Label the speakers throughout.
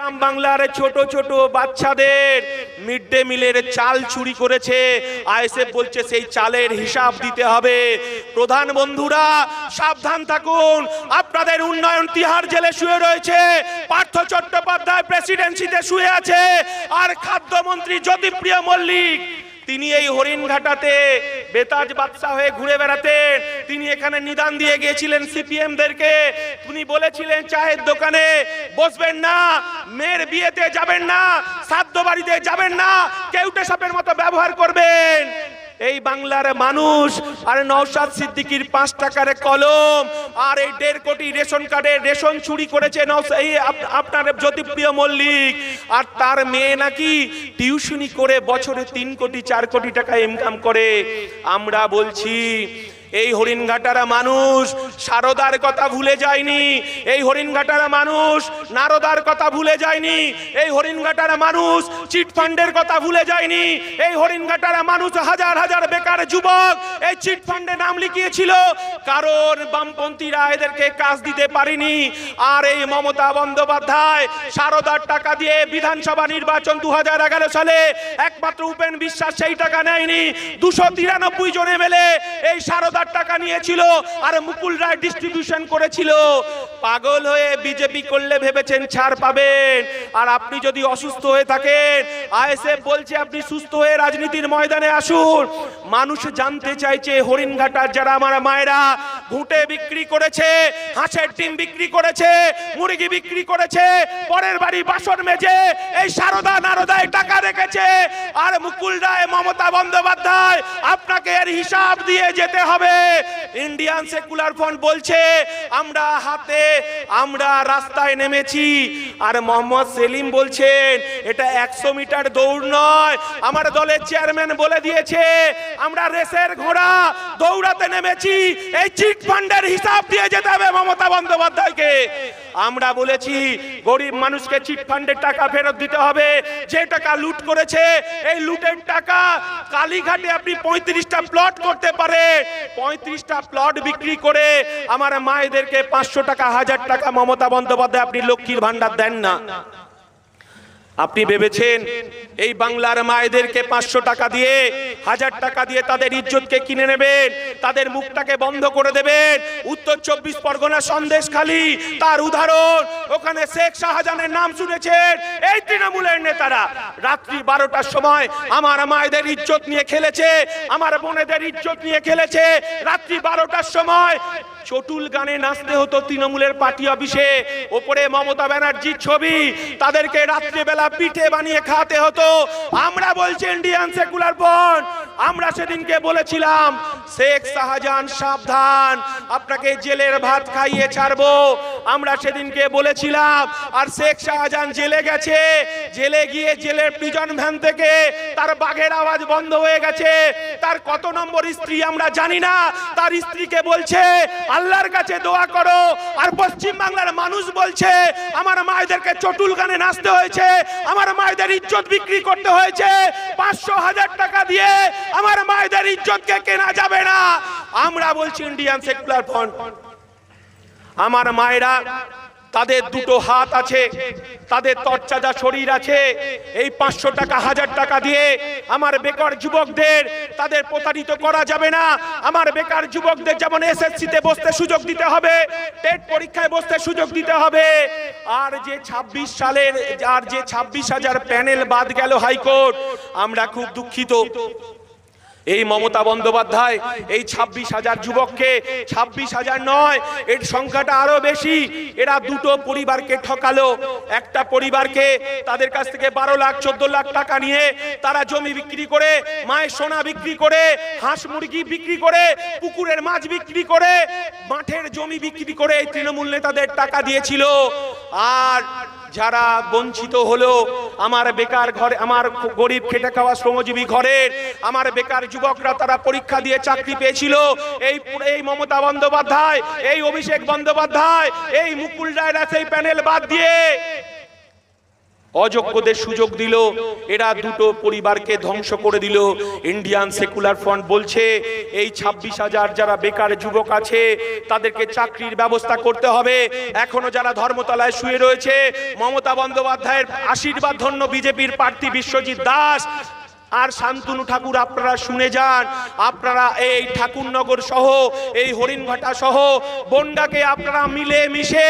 Speaker 1: গ্রাম বাংলার ছোট ছোট বাচ্চাদের মিড ডে মিলের চাল চুরি করেছে। আইএসএফ বলছে সেই চালের হিসাব দিতে হবে। প্রধান বন্ধুরা সাবধান থাকুন, আপনাদের উন্নয়ন তিহার জেলে শুয়ে রয়েছে, পার্থ চট্টোপাধ্যায় প্রেসিডেন্সিতে শুয়ে আছে, আর খাদ্যমন্ত্রী জ্যোতিপ্রিয় মল্লিক তিনি এই হরিণঘাটাতে বেতাজ বাদশা হয়ে ঘুরে বেড়াতেন। তিনি এখানে নিদান দিয়ে গিয়েছিলেন সিপিএম দেরকে। তিনি বলেছিলেন চায়ের দোকানে বসবেন না, মেয়ের বিয়েতে যাবেন না, শ্রাদ্ধ বাড়িতে যাবেন না, কেউটে সাপের মতো ব্যবহার করবেন। এই বাংলার মানুষ আর নওশাদ সিদ্দিকীর 5 টাকার কলম আর এই 1.5 কোটি রেশন কার্ডের রেশন চুরি করেছে এই আপনার জ্যোতিপ্রিয় মল্লিক, আর তার মেয়ে নাকি টিউশনি করে বছরে 3 কোটি 4 কোটি টাকা ইনকাম করে। আমরা বলছি এই হরিণঘাটারা মানুষ সারদার কথা ভুলে যায়নি, এই হরিণঘাটারা মানুষ নারদার কথা ভুলে যায়নি, এই হরিণঘাটারা মানুষ চিটফান্ডের কথা ভুলে যায়নি, এই হরিণঘাটারা মানুষ হাজার হাজার বেকার যুবক এই চিটফান্ডে নাম লিখিয়েছিল, কারণ বামপন্থীরা এদেরকে কাজ দিতে পারেনি। আর এই মমতা বন্দ্যোপাধ্যায় সারদার টাকা দিয়ে বিধানসভা নির্বাচন 2011 সালে একমাত্র উপেন বিশ্বাস সেই টাকা নেয়নি, 293 জন এমএলএ এই সারদা টাকা নিয়েছিল আর মুকুল রায় ডিস্ট্রিবিউশন করেছিল। পাগল হয়ে বিজেপি করলে ভেবেছেন ছাড় পাবেন, আর আপনি যদি অসুস্থ হয়ে থাকেন আইএসএফ বলছে আপনি সুস্থ হয়ে রাজনীতির ময়দানে আসুন। মানুষ জানতে চাইছে হরিণঘাটার যারা আমার মায়েরা ঘুঁটে বিক্রি করেছে, হাঁসের ডিম বিক্রি করেছে, মুরগি বিক্রি করেছে, পরের বাড়ি বাসন মেজে এই সারদা নারদায় টাকা রেখেছে, আর মুকুল রায় মমতা বন্দ্যোপাধ্যায় আপনাকে এর হিসাব দিয়ে যেতে হবে। ইন্ডিয়ান সেকুলার ফ্রন্ট বলছে আমরা রাস্তায় নেমেছি, আর মোহাম্মদ সেলিম বলছেন এটা 100 মিটার দৌড় নয়, আমার দলের চেয়ারম্যান বলে দিয়েছে আমরা রেসের ঘোড়া দৌড়াতে নেমেছি, এই চিট ফান্ডের হিসাব দিয়ে যেতে হবে মমতা বন্দ্যোপাধ্যায়কে। আমরা বলেছি গরিব মানুষকে চিট ফান্ডের টাকা ফেরত দিতে হবে, যে টাকা লুট করেছে এই লুটের টাকা কালীঘাটে আপনি 35টা প্লট করতে পারে, 35টা প্লট বিক্রি করে আমার মায়েদেরকে 500 টাকা 1000 টাকা মমতা বন্দ্যোপাধ্যায় আপনি লক্ষ্মীর ভান্ডার দেন না। আপনি ভেবেছেন এই বাংলার মায়েদেরকে 500 টাকা দিয়ে 1000 টাকা দিয়ে তাদের ইজ্জতকে কিনে নেবেন, তাদের মুখটাকে বন্ধ করে দেবেন? উত্তর 24 পরগনা সন্দেশখালী তার উদাহরণ, ওখানে শেখ শাহজাহানের নাম শুনেছেন, এই তৃণমূলের নেতারা রাত্রি 12টার সময় আমার মায়েদের ইজ্জত নিয়ে খেলেছে, আমার বোনেদের ইজ্জত নিয়ে খেলেছে। রাত্রি 12টার সময় চটুল গানে নাচতে হতো তৃণমূলের পার্টি অফিসে, ওপরে মমতা ব্যানার্জির ছবি, তাদেরকে রাত্রিবেলা পিঠে বানিয়ে খাওয়াতে হতো। আমরা বলছি ইন্ডিয়ান সেকুলার ফ্রন্ট, আমরা সেদিনকে বলেছিলাম শেখ শাহজাহান সাবধান, আপনাকে জেলের ভাত খাইয়ে ছাড়বো। আমরা সেদিনকে বলেছিলাম, আর শেখ শাহজাহান জেলে গেছে, জেলে গিয়ে জেলের প্রিজন ভ্যান থেকে তার বাঘের আওয়াজ বন্ধ হয়ে গেছে। তার কত নম্বর স্ত্রী আমরা জানি না, তার স্ত্রীকে বলছে আল্লাহর কাছে দোয়া করো, আর পশ্চিম বাংলার মানুষ বলছে আমার মায়েদেরকে চটুল গানে নাচতে হয়েছে, আমার মায়েদের ইজ্জত বিক্রি করতে হয়েছে, 500-1000 টাকা দিয়ে আমার মায়েদের ইজ্জতকে কেনা যাবে না। আমরা বলছি ইন্ডিয়ান সেকুলার ফ্রন্ট, আমার মায়েরা তাদের দুটো হাত আছে, তাদের তরচাজা শরীর আছে, এই 500 টাকা 1000 টাকা দিয়ে আমার বেকার যুবকদের তাদের প্রতারিত করা যাবে না। আমার বেকার যুবকদের যেমন এসএসসিতে বসতে সুযোগ দিতে হবে, টেট পরীক্ষায় বসতে সুযোগ দিতে হবে। আর যে 26 সালের আর যে 26,000 প্যানেল বাদ গেল হাইকোর্ট, আমরা খুব দুঃখিত। এই মমতা বন্দ্যোপাধ্যায় এই 26,000 যুবককে 26,000 নয়, এর সংখ্যাটা আরো বেশি, এরা দুটো পরিবারকে ঠকালো। একটা পরিবারকে তাদের কাছ থেকে 12 লাখ 14 লাখ টাকা নিয়ে তারা জমি বিক্রি করে, মায়ের সোনা বিক্রি করে, হাঁস মুরগি বিক্রি করে, পুকুরের মাছ বিক্রি করে, মাঠের জমি বিক্রি করে এই তৃণমূল নেতাদের টাকা দিয়েছিল। আর যারা বঞ্চিত হলো, আমার বেকার ঘরে, আমার গরিব খেটে খাওয়া শ্রমজীবী ঘরের আমার বেকার যুবকরা তারা পরীক্ষা দিয়ে চাকরি পেয়েছিল, এই মমতা বন্দ্যোপাধ্যায়, এই অভিষেক বন্দ্যোপাধ্যায়, এই মুকুল রায়রা সেই প্যানেল বাদ দিয়ে অযোগ্যদের সুযোগ দিল, এরা দুটো পরিবারকে ধ্বংস করে দিল। ইন্ডিয়ান সেকুলার ফ্রন্ট বলছে এই 26,000 যারা বেকার যুবক আছে তাদেরকে চাকরির ব্যবস্থা করতে হবে। এখনো যারা ধর্মতলায় শুয়ে রয়েছে, মমতা বন্দ্যোপাধ্যায়ের আশীর্বাদ ধন্য বিজেপির প্রার্থী বিশ্বজিৎ দাস আর শান্তনু ঠাকুর, আপনারা শুনে যান, আপনারা এই ঠাকুরনগর সহ এই হরিণঘাটা সহ বনগাঁকে আপনারা মিলে মিশে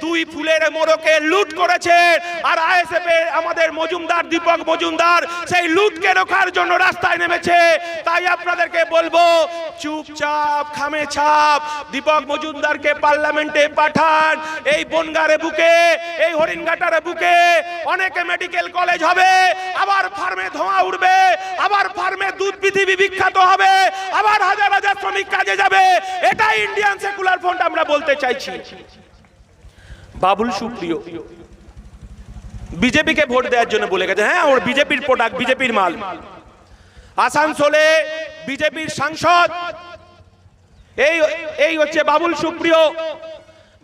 Speaker 1: দুই ফুলের মোড়কে লুট করেছেন। আর আইএসএফ এর আমাদের মজুমদার, দীপক মজুমদার সেই লুটকে রোখার জন্য রাস্তায় নেমেছে। তাই আপনাদেরকে বলবো, চুপচাপ খামে ছাপ দীপক মজুমদারকে পার্লামেন্টে পাঠান। এই বনগাঁর বুকে, এই হরিণঘাটার বুকে অনেকে মেডিকেল কলেজ হবে, আবার ফার্মে ধোঁয়া উঠবে, আবার ফার্মে দুধ পৃথিবী বিখ্যাত হবে, আবার হাজার হাজার শ্রমিক কাজে যাবে। এটাই ইন্ডিয়ান সেকুলার ফ্রন্ট আমরা বলতে চাইছি। বাবুল সুপ্রিয় বিজেপিকে ভোট দেওয়ার জন্য বলে গেছে, হ্যাঁ ওর বিজেপির প্রোডাক্ট, বিজেপির মাল। আসানসোলে বিজেপির সাংসদ এই হচ্ছে বাবুল সুপ্রিয়।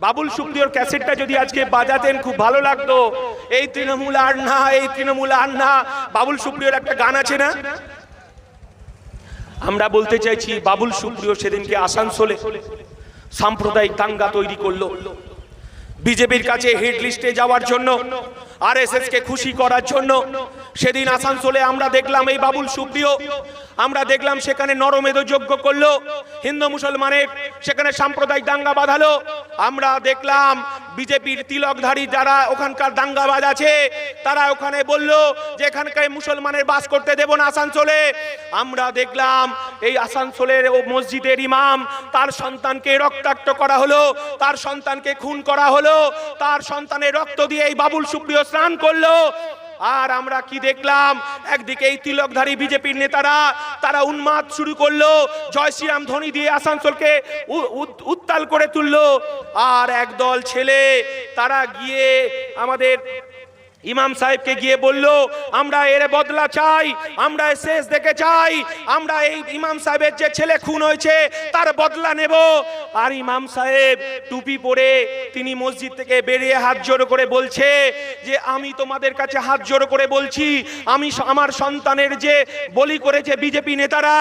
Speaker 1: বাবুল সুপ্রিয়র ক্যাসেটটা যদি আজকে বাজাতেন খুব ভালো লাগতো। এই তৃণমূল আর না, এই তৃণমূল আর না, বাবুল সুপ্রিয়র একটা গান আছে না? আমরা বলতে চাইছি বাবুল সুপ্রিয় সেদিনকে আসানসোলে সাম্প্রদায়িক দাঙ্গা তৈরি করলো বিজেপির কাছে হিট লিস্টে যাওয়ার জন্য, আরএসএস কে খুশি করার জন্য। সেদিন আসানসোলে আমরা দেখলাম এই বাবুল সুপ্রিয়, আমরা দেখলাম সেখানে নরমেধ যজ্ঞ করলো, হিন্দু মুসলমানের সেখানে সাম্প্রদায়িক দাঙ্গা বাঁধালো। আমরা দেখলাম বিজেপির তিলকধারী যারা ওখানকার দাঙ্গাবাজ আছে তারা ওখানে বলল যে এখানকার মুসলমানের বাস করতে দেব না আসানসোলে। আমরা দেখলাম এই আসানসোলের ও মসজিদের ইমাম, তার সন্তানকে রক্তাক্ত করা হলো, তার সন্তানকে খুন করা হলো, তার সন্তানের রক্ত দিয়ে এই বাবুল সুপ্রিয় স্নান করলো। আর আমরা কি দেখলাম, একদিকে এই তিলকধারী বিজেপির নেতারা তারা উন্মাদ শুরু করলো, জয় শ্রীরাম ধ্বনি দিয়ে আসানসোলকে উত্তাল করে তুললো। আর একদল ছেলে তারা গিয়ে আমাদের ইমাম সাহেবকে গিয়ে বলল, আমরা এর বদলা চাই, আমরা শেষ দেখে চাই, আমরা এই ইমাম সাহেবের যে ছেলে খুন হয়েছে তার বদলা নেব। আর ইমাম সাহেব টুপি পরে তিনি মসজিদ থেকে বেরিয়ে হাত জোড়ো করে বলছে যে আমি তোমাদের কাছে হাত জোড়ো করে বলছি, আমি আমার সন্তানের যে বলি করেছে বিজেপি নেতারা,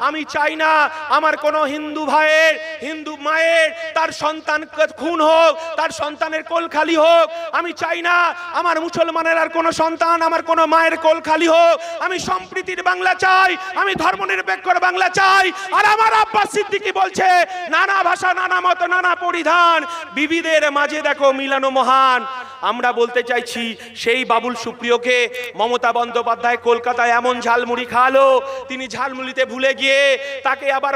Speaker 1: আমি চাই না আমার কোনো হিন্দু ভাইয়ের, হিন্দু মায়ের তার সন্তান খুন হোক, তার সন্তানের কোল খালি হোক। আমি চাই না আমার মুসলমানের আর কোন সন্তান, আমার কোন মায়ের কোল খালি হোক। আমি সম্প্রীতির বাংলা চাই, আমি ধর্মনিরপেক্ষর বাংলা চাই। আর আমার আব্বাস সিদ্দিকী বলছে, নানা ভাষা, নানা মত, নানা পরিধান, বিবিধের মাঝে দেখো মিলানো মহান। আমরা বলতে চাইছি সেই বাবুল সুপ্রিয়কে মমতা বন্দ্যোপাধ্যায় কলকাতায় এমন ঝালমুড়ি খাওয়ালো, তিনি ঝালমুড়িতে ভুলে গিয়ে তাকে আবার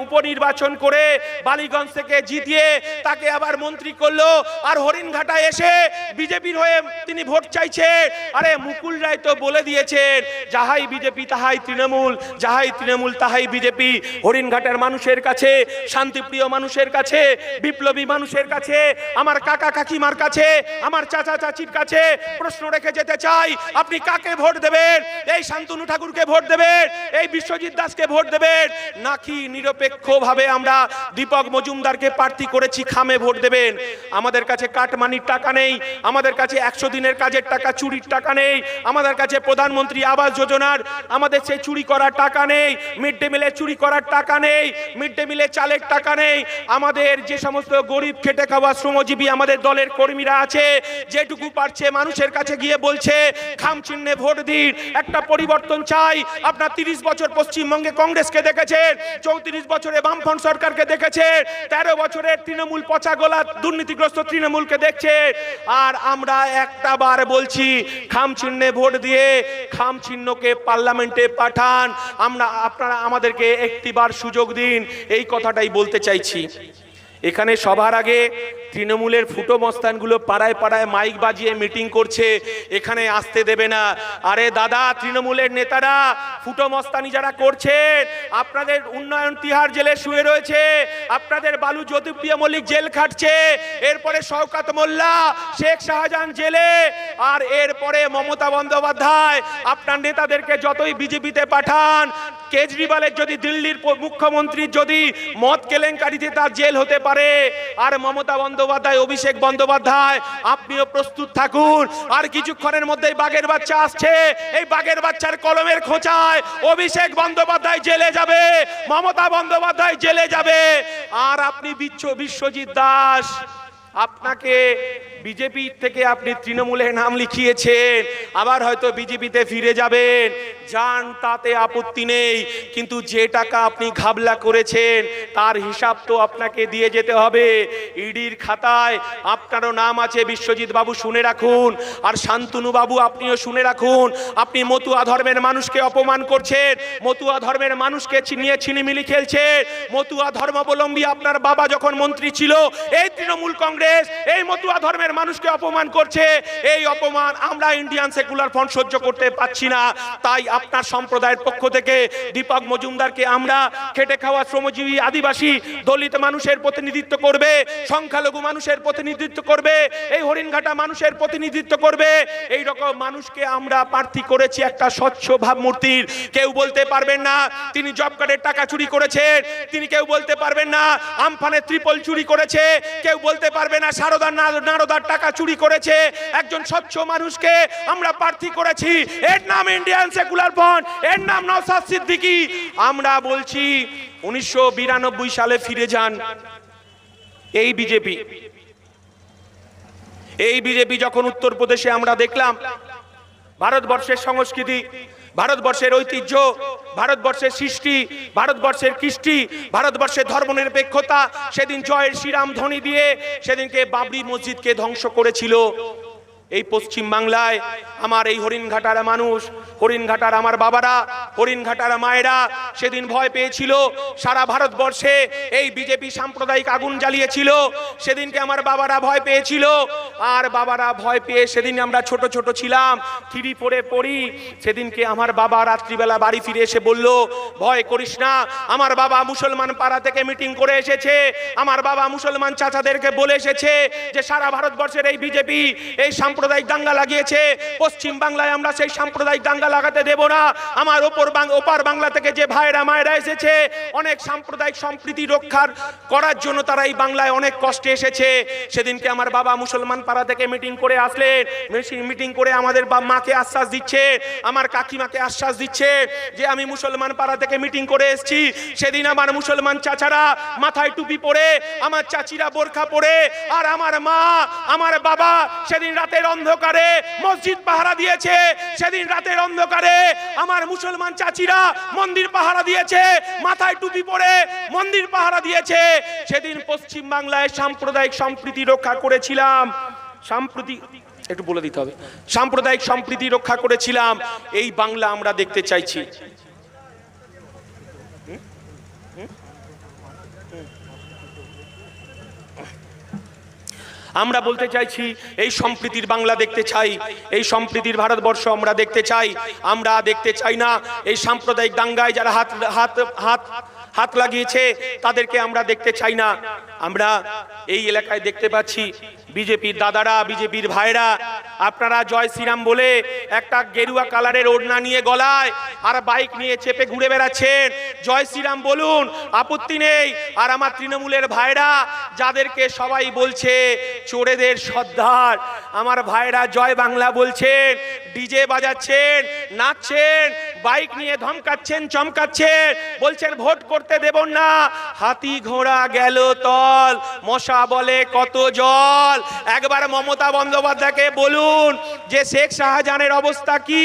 Speaker 1: উপনির্বাচন করে বালিগঞ্জ থেকে জিতিয়ে তাকে আবার মন্ত্রী করলো। আর হরিণঘাটায় এসে বিজেপির হয়ে তিনি ভোট চাইছে। আরে মুকুল রায় তো বলে দিয়েছেন, যাহাই বিজেপি তাহাই তৃণমূল, যাহাই তৃণমূল তাহাই বিজেপি। হরিণঘাটার মানুষের কাছে, শান্তিপ্রিয় মানুষের কাছে, বিপ্লবী মানুষের কাছে, আমার কাকা কাকিমার কাছে, আমার চাচা চাচির কাছে প্রশ্ন রেখে যেতে চাই, আপনি কাকে ভোট দেবেন? এই শান্তনু ঠাকুরকে ভোট দেবেন, এই বিশ্বজিৎ দাসকে ভোট দেবেন, নাকি নিরপেক্ষভাবে আমরা দীপক মজুমদারকে প্রার্থী করেছি খামে ভোট দেবেন? আমাদের কাছে কাটমানির টাকা নেই, আমাদের কাছে 100 দিনের কাজের টাকা চুরির টাকা নেই, আমাদের কাছে প্রধানমন্ত্রী আবাস যোজনার আমাদের সেই চুরি করার টাকা নেই, মিড ডে মিলে চুরি করার টাকা নেই, মিড ডে মিলে চালের টাকা নেই। আমাদের যে সমস্ত গরিব খেটে খাওয়া শ্রমজীবী আমাদের দলের কর্মীরা আছে, যেটুকু পারছে মানুষের কাছে গিয়ে বলছে খাম চিহ্নে ভোট দিন, একটা পরিবর্তন চাই। আপনার 30 বছর পশ্চিমবঙ্গে কংগ্রেসকে দেখেছেন, 34 বছরে বামফ্রন্ট সরকারকে দেখেছেন, 13 বছরের তৃণমূল পচা গোলা দুর্নীতিগ্রস্ত তৃণমূলকে দেখছে। আর আমরা একটা বার বলছি, খাম চিহ্নে ভোট দিয়ে খাম চিহ্নকে পার্লামেন্টে পাঠান। আপনারা আমাদেরকে একটিবার সুযোগ দিন, এই কথাটাই বলতে চাইছি। এখানে সবার আগে তৃণমূলের ফুটো মস্তানগুলো পাড়ায় পাড়ায় মাইক বাজিয়ে মিটিং করছে, এখানে আসতে দেবে না। আরে দাদা, তৃণমূলের নেতারা ফুটো মস্তানি যারা করছেন, আপনাদের উন্নয়ন তিহার জেলে শুয়ে রয়েছে, আপনাদের বালু জ্যোতিপ্রিয় মল্লিক জেল খাটছে, এরপরে শওকত মোল্লা, শেখ শাহজাহান জেলে, আর এরপরে মমতা বন্দ্যোপাধ্যায় আপনার নেতাদেরকে যতই বিজেপিতে পাঠান কেজরিওয়ালের যদি দিল্লির মুখ্যমন্ত্রীর যদি মদ কেলেঙ্কারিতে তার জেল হতে পারে, আর মমতা বন্দ্যোপাধ্যায়, অভিষেক বন্দ্যোপাধ্যায় আপনিও প্রস্তুত থাকুন। আর কিছুক্ষণের মধ্যেই বাঘের বাচ্চা আসছে, এই বাঘের বাচ্চার কলমের খোঁচায় অভিষেক বন্দ্যোপাধ্যায় জেলে যাবে, মমতা বন্দ্যোপাধ্যায় জেলে যাবে। আর আপনি বিশ্বজিৎ দাস, আপনাকে বিজেপি থেকে আপনি তৃণমূলের নাম লিখিয়েছেন, আবার হয়তো বিজেপিতে ফিরে যাবেন, যান, তাতে আপত্তি নেই। কিন্তু যে টাকা আপনি ঘাবলা করেছেন তার হিসাব তো আপনাকে দিয়ে যেতে হবে। ইডির খাতায় আপনারও নাম আছে, বিশ্বজিৎ বাবু শুনে রাখুন। আর শান্তনু বাবু আপনিও শুনে রাখুন, আপনি মতুয়া ধর্মের মানুষকে অপমান করছেন, মতুয়া ধর্মের মানুষকে নিয়ে ছিনিমিনি খেলছেন। মতুয়া ধর্মাবলম্বী আপনার বাবা যখন মন্ত্রী ছিল, এই তৃণমূল কংগ্রেস এই মতুয়া ধর্মের মানুষকে অপমান করছে। এই অপমান আমরা ইন্ডিয়ান সেকুলার ফ্রন্ট সহ্য করতে পারছি না। তাই আপনার সম্প্রদায়ের পক্ষ থেকে দীপক মজুমদারকে আমরা খেটে খাওয়া শ্রমজীবী আদিবাসী দলিত মানুষের প্রতিনিধিত্ব করবে, সংখ্যালঘু মানুষের প্রতিনিধিত্ব করবে, এই হরিণঘাটা মানুষের প্রতিনিধিত্ব করবে। এই রকম মানুষকে আমরা প্রার্থী করেছি একটা স্বচ্ছ ভাবমূর্তির। কেউ বলতে পারবেন না তিনি জব কার্ডের টাকা চুরি করেছেন, তিনি কেউ বলতে পারবেন না আমফানের ত্রিপল চুরি করেছে, কেউ বলতে পারবে না সারদার নারদার টাকা চুরি করেছে। একজন স্বচ্ছ মানুষকে আমরা প্রার্থী করেছি, এর নাম ইন্ডিয়ান সেকুলার ফ্রন্ট, এর নাম নওশাদ সিদ্দিকী। আমরা বলছি 1992 সালে ফিরে যান। এই বিজেপি যখন উত্তরপ্রদেশে আমরা দেখলাম ভারতবর্ষের সংস্কৃতি, ভারতবর্ষের ঐতিহ্য, ভারতবর্ষের সৃষ্টি, ভারতবর্ষের কৃষ্টি, ভারতবর্ষের ধর্মনিরপেক্ষতা, সেদিন জয় শ্রীরাম ধ্বনি দিয়ে সেদিনকে বাবরি মসজিদকে ধ্বংস করেছিল। এই পশ্চিম বাংলায় আমার এই হরিণঘাটার মানুষ, হরিণঘাটার আমার বাবারা, হরিণঘাটার মায়েরা সেদিন ভয় পেয়েছিল। সারা ভারতবর্ষে এই বিজেপি সাম্প্রদায়িক আগুন জ্বালিয়েছিল, সেদিনকে আমার বাবারা ভয় পেয়েছিল। আর বাবারা ভয় পেয়ে সেদিন আমরা ছোট ছোট ছিলাম, 3-4 পড়ি। সেদিনকে আমার বাবা রাত্রিবেলা বাড়ি ফিরে এসে বলল, ভয় করিস না। আমার বাবা মুসলমান পাড়া থেকে মিটিং করে এসেছে, আমার বাবা মুসলমান চাচাদেরকে বলে এসেছে যে সারা ভারতবর্ষের এই বিজেপি এই সাম্প্রদায়িক দাঙ্গা লাগিয়েছে, পশ্চিম বাংলায় আমরা সেই সাম্প্রদায়িক দাঙ্গা লাগাতে দেব না। আমার ওপার বাংলা থেকে যে ভাইরা মায়েরা এসেছে অনেক সাম্প্রদায়িক সম্প্রীতি রক্ষার করার জন্য, তারা এই বাংলায় অনেক কষ্টে এসেছে। সেদিনকে আমার বাবা মুসলমান পাড়া থেকে মিটিং করে আসলেন, মিটিং করে আমাদের মাকে আশ্বাস দিচ্ছে, আমার কাকিমাকে আশ্বাস দিচ্ছে যে আমি মুসলমান পাড়া থেকে মিটিং করে এসেছি। সেদিন আমার মুসলমান চাচারা মাথায় টুপি পরে, আমার চাচিরা বোরখা পরে, আর আমার মা আমার বাবা সেদিন রাতের অন্ধকারে মসজিদ পাহারা দিয়েছে। সেদিন রাতের অন্ধকারে আমার মুসলমান চাচিরা মন্দির পাহারা দিয়েছে, মাথায় টুপি পরে মন্দির পাহারা দিয়েছে। সেদিন পশ্চিম বাংলায় সাম্প্রদায়িক সম্প্রীতি রক্ষা করেছিলাম, একটু বলে দিতে হবে, সাম্প্রদায়িক সম্প্রীতি রক্ষা করেছিলাম। এই বাংলা আমরা দেখতে চাইছি। আমরা বলতে চাইছি এই সম্প্রীতির বাংলা দেখতে চাই, এই সম্প্রীতির ভারতবর্ষ আমরা দেখতে চাই। আমরা দেখতে চাই না এই সাম্প্রদায়িক দাঙ্গায় যারা হাত লাগিয়েছে তাদেরকে আমরা দেখতে চাই না। আমরা এই এলাকায় দেখতে পাচ্ছি বিজেপির দাদারা, বিজেপির ভাইরা, আপনারা জয় শ্রীরাম বলে একটা গেরুয়া কালারের ওড়না নিয়ে গলায় আর বাইক নিয়ে চেপে ঘুরে বেড়াচ্ছেন। জয় শ্রীরাম বলুন, আপত্তি নেই। আর আমার তৃণমূলের ভাইরা যাদেরকে সবাই বলছে চোরেদের সর্দার, আমার ভাইরা জয় বাংলা বলছেন, ডিজে বাজাচ্ছেন, নাচছেন, বাইক নিয়ে ধমকাচ্ছেন, চমকাচ্ছেন, বলছেন ভোট করতে দেব না। হাতি ঘোড়া গেল তল, মশা বলে কত জল। একবার মমতা বন্দ্যোপাধ্যায়কে বলুন যে শেখ শাহজাহানের অবস্থা কি,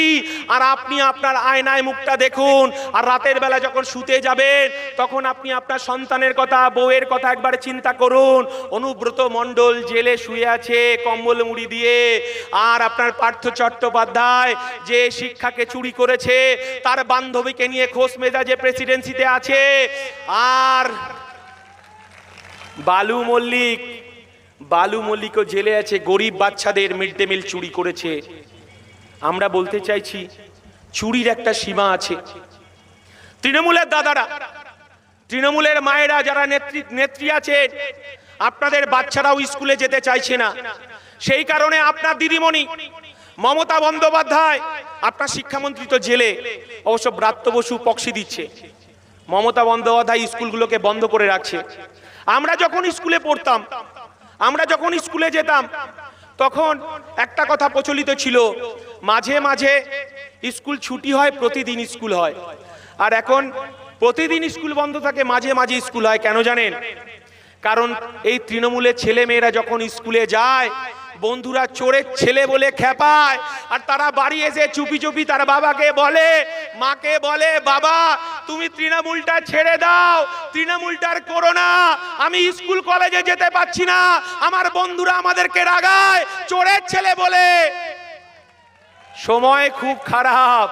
Speaker 1: আর আপনি আপনার আয়নায় মুখটা দেখুন। আর রাতের বেলা যখন শুতে যাবেন তখন আপনি আপনার সন্তানের কথা, বউয়ের কথা একবার চিন্তা করুন। অনুব্রত মণ্ডল জেলে শুয়ে আছে কম্বল মুড়ি দিয়ে, আর আপনার পার্থ চট্টোপাধ্যায় যে শিক্ষাকে চুরি করেছে তার বান্ধবীকে নিয়ে খোশ মেজাজে প্রেসিডেন্সিতে আছে। আর বালু মল্লিকও জেলে আছে, গরিব বাচ্চাদের মিড ডে মিল চুরি করেছে। আমরা বলতে চাইছি চুরির একটা সীমা আছে। তৃণমূলের দাদারা, তৃণমূলের মায়েরা যারা নেত্রী আছে, আপনাদের বাচ্চারাও স্কুলে যেতে চাইছে না। সেই কারণে আপনার দিদিমণি মমতা বন্দ্যোপাধ্যায় আপনার শিক্ষামন্ত্রী তো জেলে, অবশ্য ব্রাত্য বসু পক্সি দিচ্ছে, মমতা বন্দ্যোপাধ্যায় স্কুলগুলোকে বন্ধ করে রাখছে। আমরা যখন স্কুলে পড়তাম, আমরা যখন স্কুলে যেতাম, তখন একটা কথা প্রচলিত ছিল, মাঝে মাঝে স্কুল ছুটি হয়, প্রতিদিন স্কুল হয়। আর এখন প্রতিদিন স্কুল বন্ধ থাকে, মাঝে মাঝে স্কুল হয়। কেন জানেন? কারণ এই তৃণমূলের ছেলে মেয়েরা যখন স্কুলে যায়, বন্ধুরা চোরের ছেলে বলে খেপায়, আর তারা বাড়ি এসে চুপি চুপি তার বাবাকে বলে, মাকে বলে, বাবা তুমি তৃণমূলটা ছেড়ে দাও, তৃণমূলটার করো না, আমি স্কুল কলেজে যেতে পারছি না, আমার বন্ধুরা আমাদেরকে রাগায় চোরের ছেলে বলে। সময় খুব খারাপ,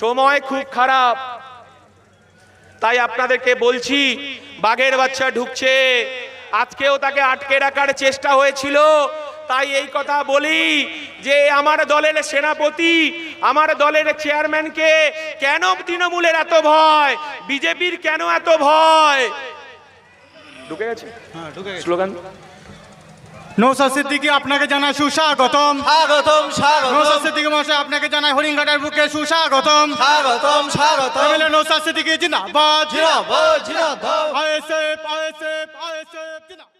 Speaker 1: সময় খুব খারাপ। তাই আপনাদেরকে বলছি, বাঘের বাচ্চা ঢুকছে, আজকেও তাকে আটকে রাখার চেষ্টা হয়েছিল। তাই এই কথা বলি যে আমার দলের সেনাপতি, আমার দলের চেয়ারম্যানকে কেন তৃণমূলের এত ভয়, বিজেপির কেন এত ভয়? ঢুকে গেছে, হ্যাঁ ঢুকে গেছে। স্লোগান
Speaker 2: নৌসাদ সিদ্দিকী আপনাকে জানাই সুস্বাগতম।
Speaker 3: স্বাগতম স্বাগতম।
Speaker 2: নৌসাদ সিদ্দিকী মহাশয় আপনাকে জানাই হরিণঘাটের বুকে সুস্বাগতম।
Speaker 3: স্বাগতম স্বাগতম।
Speaker 2: এমএলএ নৌসাদ সিদ্দিকী জিন্দাবাদ।
Speaker 3: জিন্দাবাদ জিন্দাবাদ।
Speaker 2: আইএসএফ আইএসএফ আইএসএফ জিন্দাবাদ।